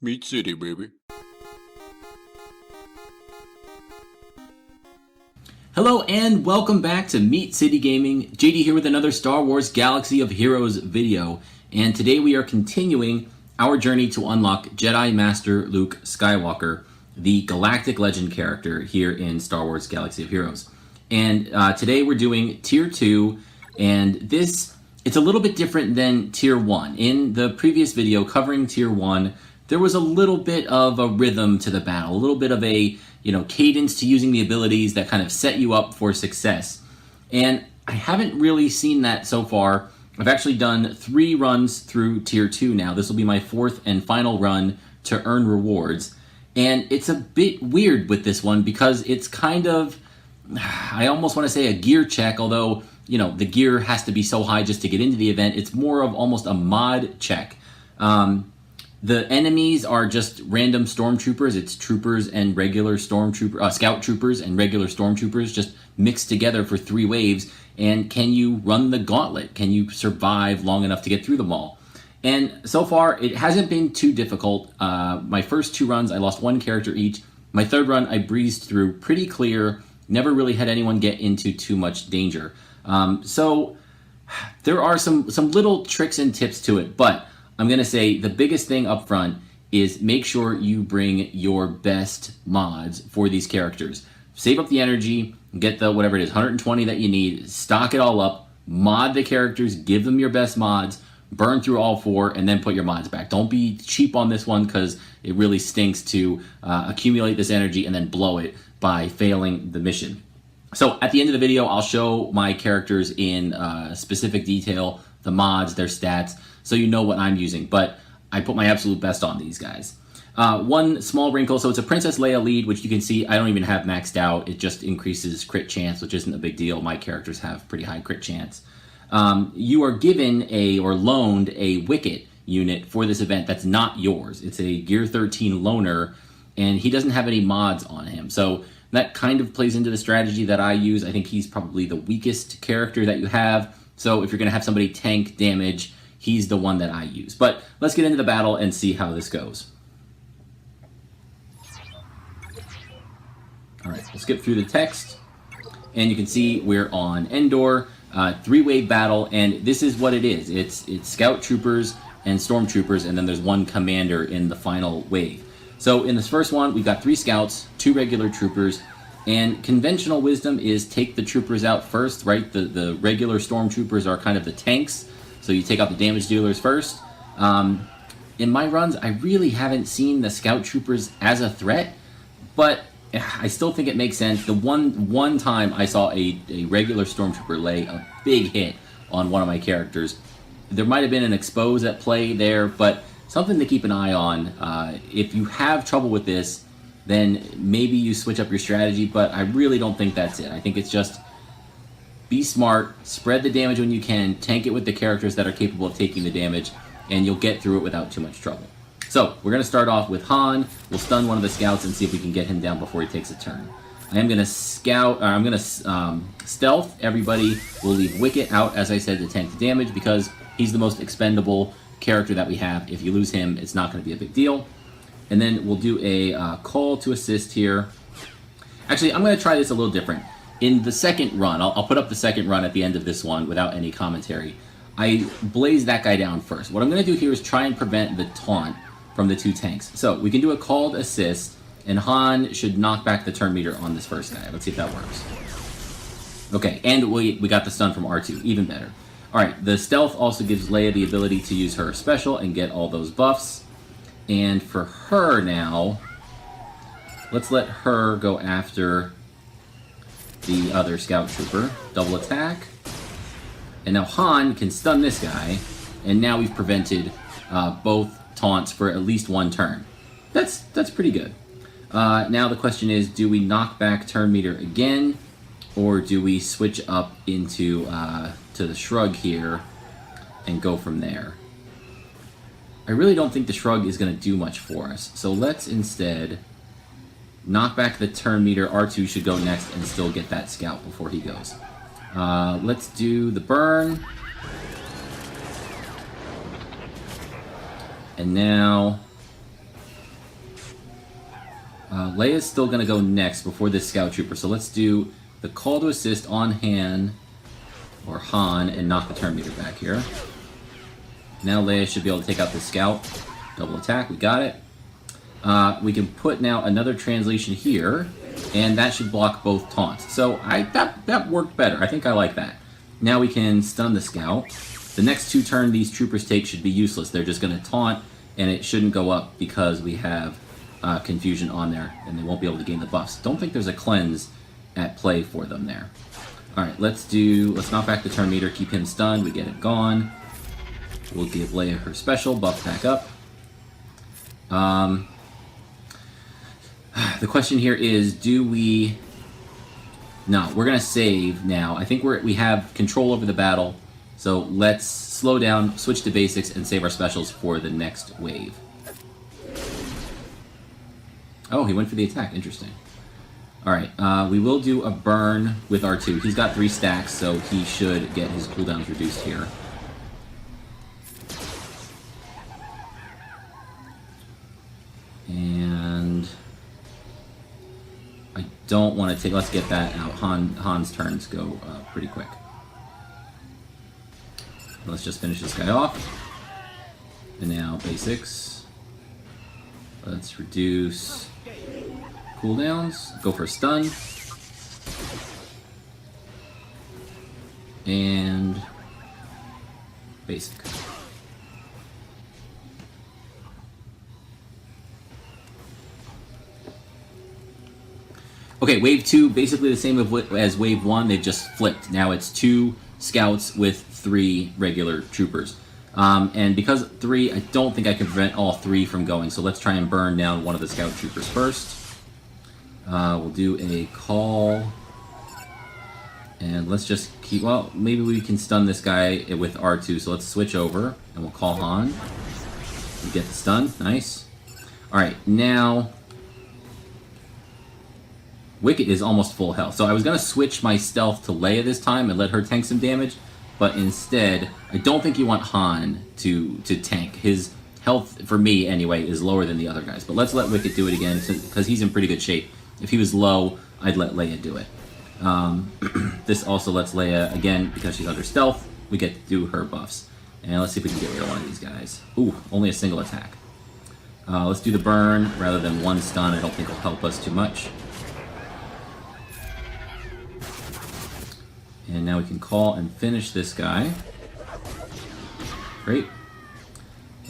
Meat City, baby. Hello and welcome back to Meat City Gaming. JD here with another Star Wars Galaxy of Heroes video. And today we are continuing our journey to unlock Jedi Master Luke Skywalker, the Galactic Legend character here in Star Wars Galaxy of Heroes. And today we're doing Tier 2, and it's a little bit different than Tier 1. In the previous video covering Tier 1, there was a little bit of a rhythm to the battle, a little bit of a cadence to using the abilities that kind of set you up for success. And I haven't really seen that so far. I've actually done 3 runs through Tier 2 now. This will be my 4th and final run to earn rewards. And it's a bit weird with this one because it's kind of, I almost want to say a gear check, although, the gear has to be so high just to get into the event. It's more of almost a mod check. The enemies are just random stormtroopers. It's troopers and regular scout troopers and regular stormtroopers just mixed together for 3 waves. And can you run the gauntlet? Can you survive long enough to get through them all? And so far, it hasn't been too difficult. My first 2 runs, I lost 1 character each. My 3rd run, I breezed through pretty clear. Never really had anyone get into too much danger. So there are some little tricks and tips to it, but I'm going to say the biggest thing up front is make sure you bring your best mods for these characters. Save up the energy, get the whatever it is, 120 that you need, stock it all up, mod the characters, give them your best mods, burn through all 4, and then put your mods back. Don't be cheap on this one because it really stinks to accumulate this energy and then blow it by failing the mission. So at the end of the video, I'll show my characters in specific detail, the mods, their stats, so you know what I'm using. But I put my absolute best on these guys. One small wrinkle, so it's a Princess Leia lead, which you can see I don't even have maxed out. It just increases crit chance, which isn't a big deal. My characters have pretty high crit chance. You are given or loaned a Wicket unit for this event that's not yours. It's a Gear 13 loaner, and he doesn't have any mods on him. So that kind of plays into the strategy that I use. I think he's probably the weakest character that you have. So if you're going to have somebody tank damage, he's the one that I use. But let's get into the battle and see how this goes. All right, we'll skip through the text. And you can see we're on Endor, 3-wave battle, and this is what it is. It's Scout Troopers and Stormtroopers, and then there's 1 commander in the final wave. So in this first one, we've got 3 scouts, 2 regular troopers, and conventional wisdom is take the troopers out first, right? The regular stormtroopers are kind of the tanks, so you take out the damage dealers first. In my runs, I really haven't seen the scout troopers as a threat, but I still think it makes sense. The one time I saw a regular stormtrooper lay a big hit on one of my characters. There might have been an expose at play there, but something to keep an eye on. If you have trouble with this, then maybe you switch up your strategy, but I really don't think that's it. I think it's just be smart, spread the damage when you can, tank it with the characters that are capable of taking the damage, and you'll get through it without too much trouble. So, we're going to start off with Han. We'll stun one of the scouts and see if we can get him down before he takes a turn. I am going to stealth everybody. We'll leave Wicket out, as I said, to tank the damage because he's the most expendable character that we have. If you lose him, it's not going to be a big deal. And then we'll do a call to assist here. Actually, I'm going to try this a little different. In the second run, I'll put up the second run at the end of this one without any commentary. I blaze that guy down first. What I'm going to do here is try and prevent the taunt from the 2 tanks. So we can do a called assist, and Han should knock back the turn meter on this first guy. Let's see if that works. Okay, and we got the stun from R2, even better. Alright, the stealth also gives Leia the ability to use her special and get all those buffs. And for her now, let's let her go after the other scout trooper. Double attack. And now Han can stun this guy, and now we've prevented both taunts for at least 1 turn. That's pretty good. Now the question is, do we knock back turn meter again, or do we switch up into to the shrug here and go from there? I really don't think the shrug is going to do much for us, so let's instead knock back the turn meter. R2 should go next and still get that scout before he goes. Let's do the burn. And now Leia's still going to go next before this Scout Trooper. So let's do the call to assist on Han, or Han, and knock the turn meter back here. Now Leia should be able to take out the Scout. Double attack, we got it. We can put now another translation here, and that should block both taunts. So that worked better. I think I like that. Now we can stun the Scout. The next 2 turns these troopers take should be useless. They're just going to taunt, and it shouldn't go up because we have confusion on there, and they won't be able to gain the buffs. Don't think there's a cleanse at play for them there. Alright, let's knock back the turn meter, keep him stunned, we get it gone. We'll give Leia her special, buff back up. The question here is, do we... No, we're going to save now. I think we have control over the battle, so let's slow down, switch to basics, and save our specials for the next wave. Oh, he went for the attack. Interesting. Alright, we will do a burn with R2. He's got 3 stacks, so he should get his cooldowns reduced here. And I don't want to take... Let's get that out. Han's turns go pretty quick. Let's just finish this guy off. And now basics. Let's reduce cooldowns. Go for a stun. And basic. Okay, wave 2, basically the same as wave 1, they've just flipped. Now it's 2 scouts with 3 regular troopers. And because 3, I don't think I can prevent all 3 from going, so let's try and burn down one of the scout troopers first. We'll do a call. And let's just keep... Well, maybe we can stun this guy with R2, so let's switch over, and we'll call Han. We get the stun, nice. Alright, now... Wicket is almost full health. So I was going to switch my stealth to Leia this time and let her tank some damage, but instead, I don't think you want Han to tank. His health, for me anyway, is lower than the other guys. But let's let Wicket do it again, because he's in pretty good shape. If he was low, I'd let Leia do it. This also lets Leia, again, because she's under stealth, we get to do her buffs. And let's see if we can get rid of one of these guys. Ooh, only a single attack. Let's do the burn rather than 1 stun. I don't think it'll help us too much. And now we can call and finish this guy. Great.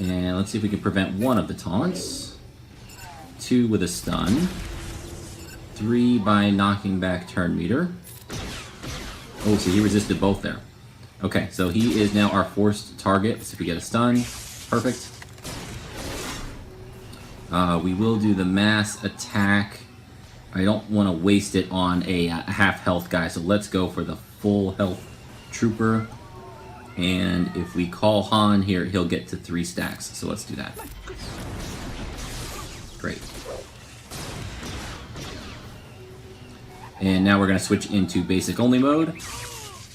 And let's see if we can prevent 1 of the taunts. 2 with a stun. 3 by knocking back turn meter. Oh, so he resisted both there. Okay, so he is now our forced target. Let's see if we get a stun. Perfect. We will do the mass attack. I don't want to waste it on a half health guy, so let's go for the full health trooper. And if we call Han here, he'll get to 3 stacks, so let's do that. Great. And now we're going to switch into basic only mode.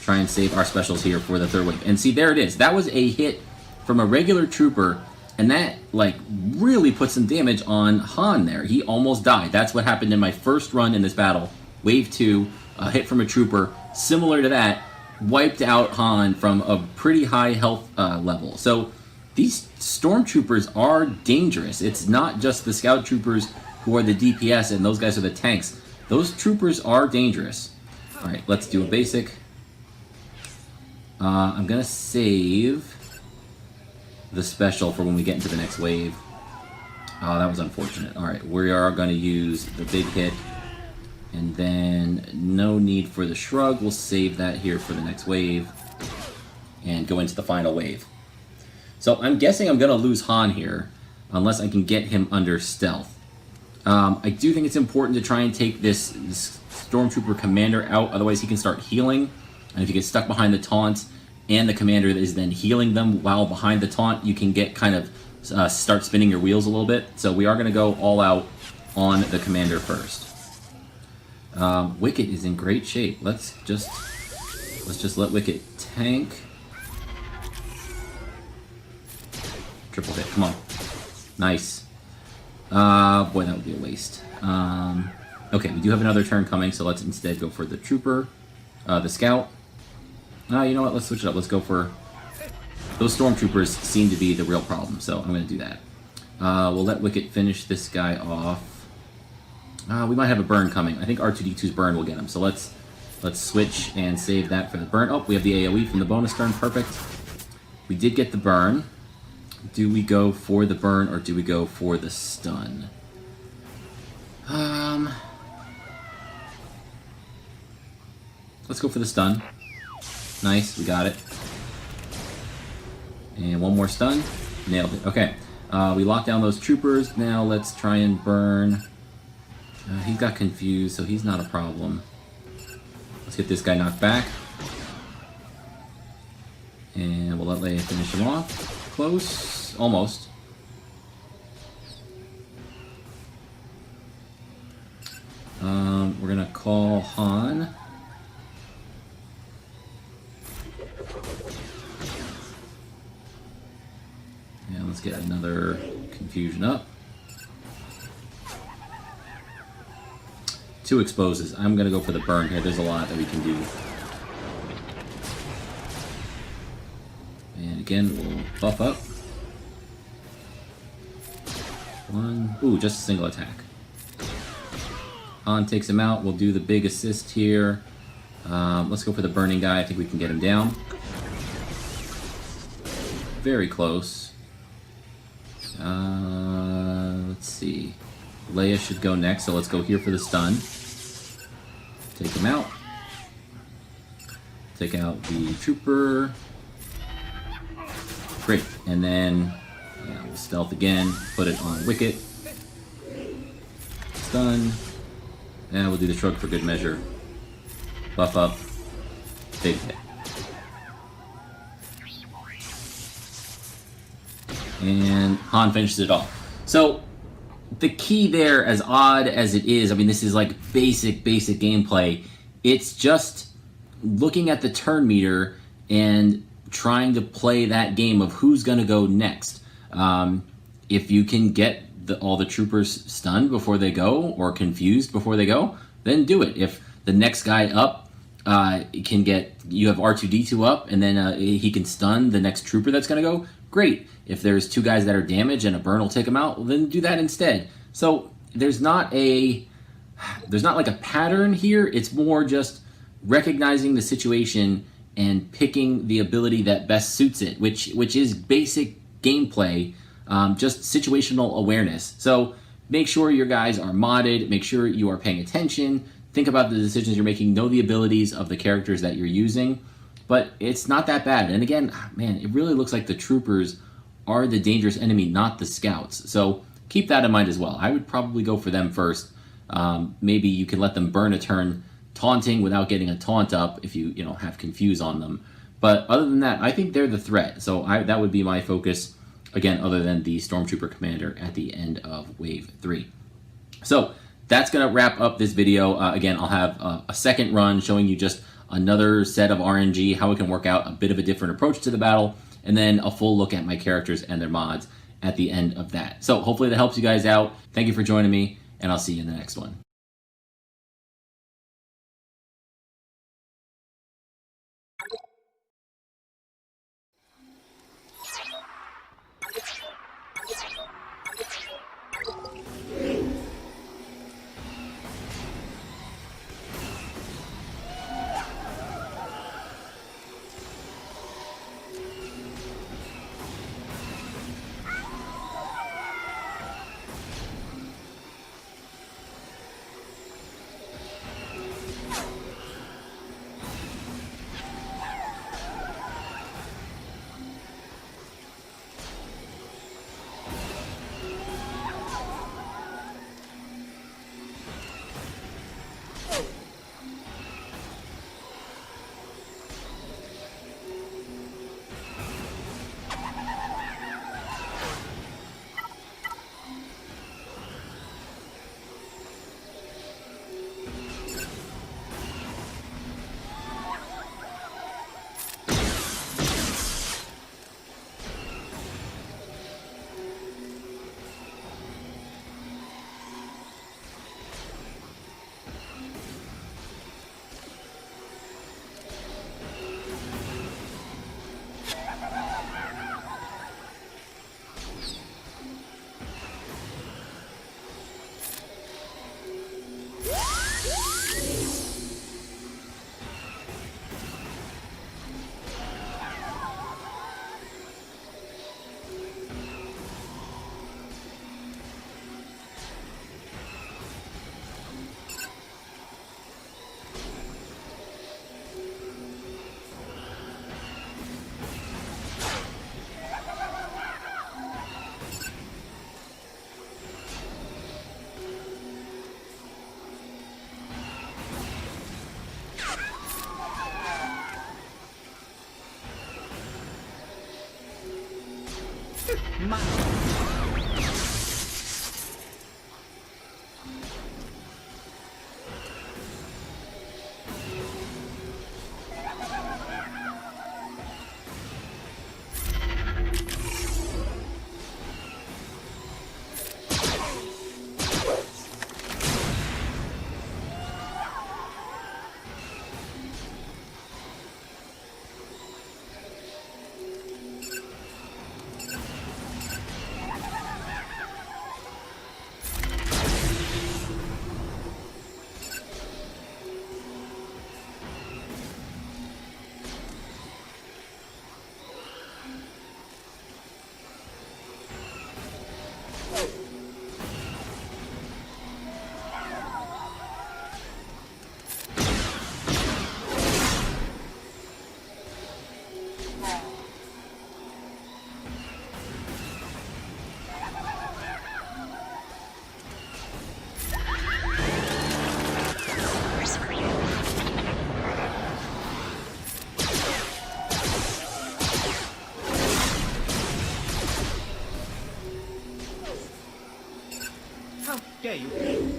Try and save our specials here for the 3rd wave. And see, there it is. That was a hit from a regular trooper, and that, like, really put some damage on Han there. He almost died. That's what happened in my first run in this battle. Wave 2, a hit from a trooper, similar to that, wiped out Han from a pretty high health level. So these Stormtroopers are dangerous. It's not just the Scout Troopers who are the DPS and those guys are the tanks. Those troopers are dangerous. Alright, let's do a basic. I'm going to save the special for when we get into the next wave. Oh, that was unfortunate. Alright, we are going to use the big hit. And then no need for the shrug. We'll save that here for the next wave. And go into the final wave. So I'm guessing I'm going to lose Han here. Unless I can get him under stealth. I do think it's important to try and take this Stormtrooper commander out. Otherwise he can start healing. And if you get stuck behind the taunt and the commander is then healing them while behind the taunt, you can get kind of start spinning your wheels a little bit. So we are going to go all out on the commander first. Wicket is in great shape. Let's just let Wicket tank. Triple hit, come on. Nice. Boy, that would be a waste. Okay, we do have another turn coming, so let's instead go for the trooper, the scout. You know what? Let's switch it up. Let's go for... Those stormtroopers seem to be the real problem, so I'm going to do that. We'll let Wicket finish this guy off. We might have a burn coming. I think R2-D2's burn will get him, so let's switch and save that for the burn. Oh, we have the AoE from the bonus turn. Perfect. We did get the burn. Do we go for the burn or do we go for the stun? Let's go for the stun. Nice, we got it. And one more stun. Nailed it. Okay. We locked down those troopers. Now let's try and burn. He got confused, so he's not a problem. Let's get this guy knocked back. And we'll let Leia finish him off. Close. Almost. We're going to call Han. And let's get another confusion up. 2 exposes. I'm going to go for the burn here. There's a lot that we can do. And again, we'll buff up. 1. Ooh, just a single attack. Han takes him out. We'll do the big assist here. Let's go for the burning guy. I think we can get him down. Very close. Let's see. Leia should go next, so let's go here for the stun. Take him out. Take out the trooper. Great. And then we'll stealth again. Put it on Wicket. Stun. And we'll do the shrug for good measure. Buff up. Big hit. And Han finishes it off. So, the key there, as odd as it is, I mean, this is like basic gameplay. It's just looking at the turn meter and trying to play that game of who's going to go next. If you can get all the troopers stunned before they go or confused before they go, then do it. If the next guy up you have R2-D2 up and then he can stun the next trooper that's going to go, great. If there's 2 guys that are damaged and a burn will take them out, well, then do that instead. So there's not like a pattern here. It's more just recognizing the situation and picking the ability that best suits it, which is basic gameplay, just situational awareness. So make sure your guys are modded, make sure you are paying attention, think about the decisions you're making, know the abilities of the characters that you're using, but it's not that bad. And again, man, it really looks like the troopers are the dangerous enemy, not the scouts. So keep that in mind as well. I would probably go for them first. Maybe you can let them burn a turn taunting without getting a taunt up if you have confuse on them. But other than that, I think they're the threat. So that would be my focus, again, other than the Stormtrooper Commander at the end of Wave 3. So that's going to wrap up this video. Again, I'll have a second run showing you just another set of RNG, how it can work out, a bit of a different approach to the battle, and then a full look at my characters and their mods at the end of that. So hopefully that helps you guys out. Thank you for joining me, and I'll see you in the next one. dare you?